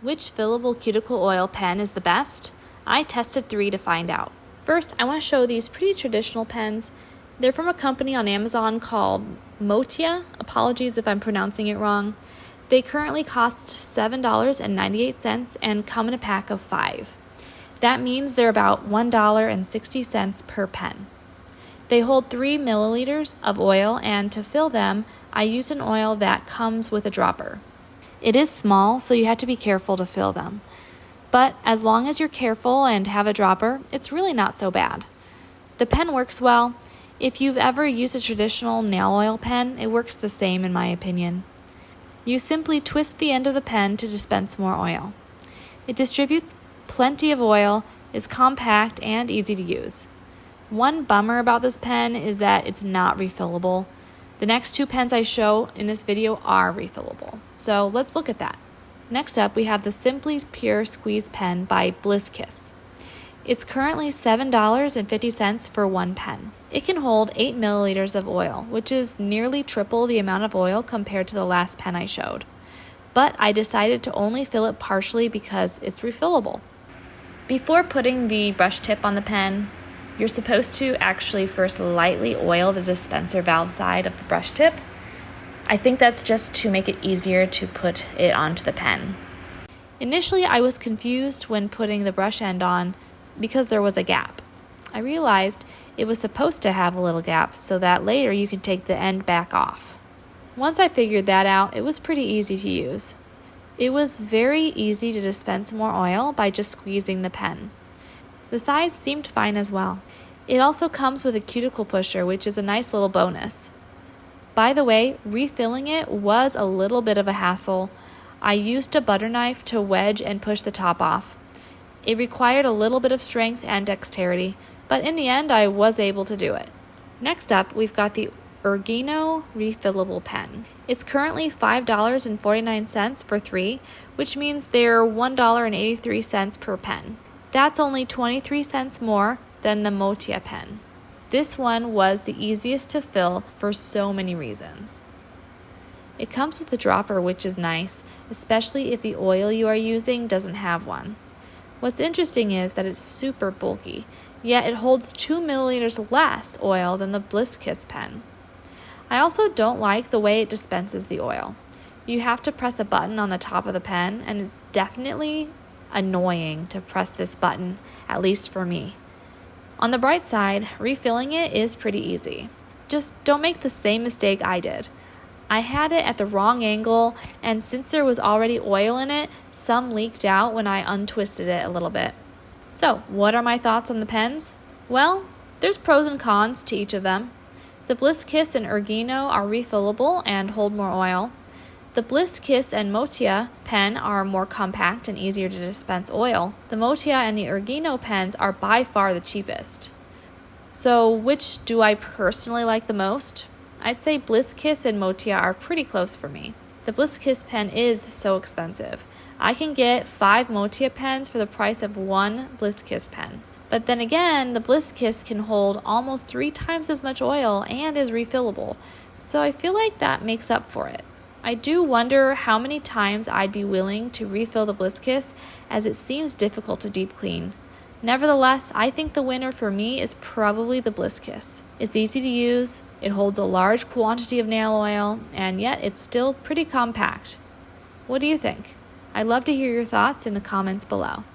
Which fillable cuticle oil pen is the best? I tested 3 to find out. First, I want to show these pretty traditional pens. They're from a company on Amazon called Motia. Apologies if I'm pronouncing it wrong. They currently cost $7.98 and come in a pack of 5. That means they're about $1.60 per pen. They hold 3 milliliters of oil, and to fill them, I used an oil that comes with a dropper. It is small, so you have to be careful to fill them. But as long as you're careful and have a dropper, it's really not so bad. The pen works well. If you've ever used a traditional nail oil pen, it works the same in my opinion. You simply twist the end of the pen to dispense more oil. It distributes plenty of oil, is compact, and easy to use. One bummer about this pen is that it's not refillable. The next 2 pens I show in this video are refillable. So let's look at that. Next up, we have the Simply Pure Squeeze Pen by Bliss Kiss. It's currently $7.50 for 1 pen. It can hold 8 milliliters of oil, which is nearly triple the amount of oil compared to the last pen I showed. But I decided to only fill it partially because it's refillable. Before putting the brush tip on the pen, you're supposed to actually first lightly oil the dispenser valve side of the brush tip. I think that's just to make it easier to put it onto the pen. Initially, I was confused when putting the brush end on because there was a gap. I realized it was supposed to have a little gap so that later you can take the end back off. Once I figured that out, it was pretty easy to use. It was very easy to dispense more oil by just squeezing the pen. The size seemed fine as well. It also comes with a cuticle pusher, which is a nice little bonus. By the way, refilling it was a little bit of a hassle. I used a butter knife to wedge and push the top off. It required a little bit of strength and dexterity, but in the end I was able to do it. Next up, we've got the Ergino refillable pen. It's currently $5.49 for 3, which means they're $1.83 per pen. That's only 23 cents more than the Motia pen. This one was the easiest to fill for so many reasons. It comes with a dropper, which is nice, especially if the oil you are using doesn't have one. What's interesting is that it's super bulky, yet it holds 2 milliliters less oil than the Bliss Kiss pen. I also don't like the way it dispenses the oil. You have to press a button on the top of the pen, and it's definitely annoying to press this button, at least for me. On the bright side, refilling it is pretty easy. Just don't make the same mistake I did. I had it at the wrong angle, and since there was already oil in it, some leaked out when I untwisted it a little bit. So, what are my thoughts on the pens? Well, there's pros and cons to each of them. The Bliss Kiss and Ergino are refillable and hold more oil. The Bliss Kiss and Motia pen are more compact and easier to dispense oil. The Motia and the Ergino pens are by far the cheapest. So which do I personally like the most? I'd say Bliss Kiss and Motia are pretty close for me. The Bliss Kiss pen is so expensive. I can get 5 Motia pens for the price of 1 Bliss Kiss pen. But then again, the Bliss Kiss can hold almost 3 times as much oil and is refillable. So I feel like that makes up for it. I do wonder how many times I'd be willing to refill the Bliss Kiss, as it seems difficult to deep clean. Nevertheless, I think the winner for me is probably the Bliss Kiss. It's easy to use, it holds a large quantity of nail oil, and yet it's still pretty compact. What do you think? I'd love to hear your thoughts in the comments below.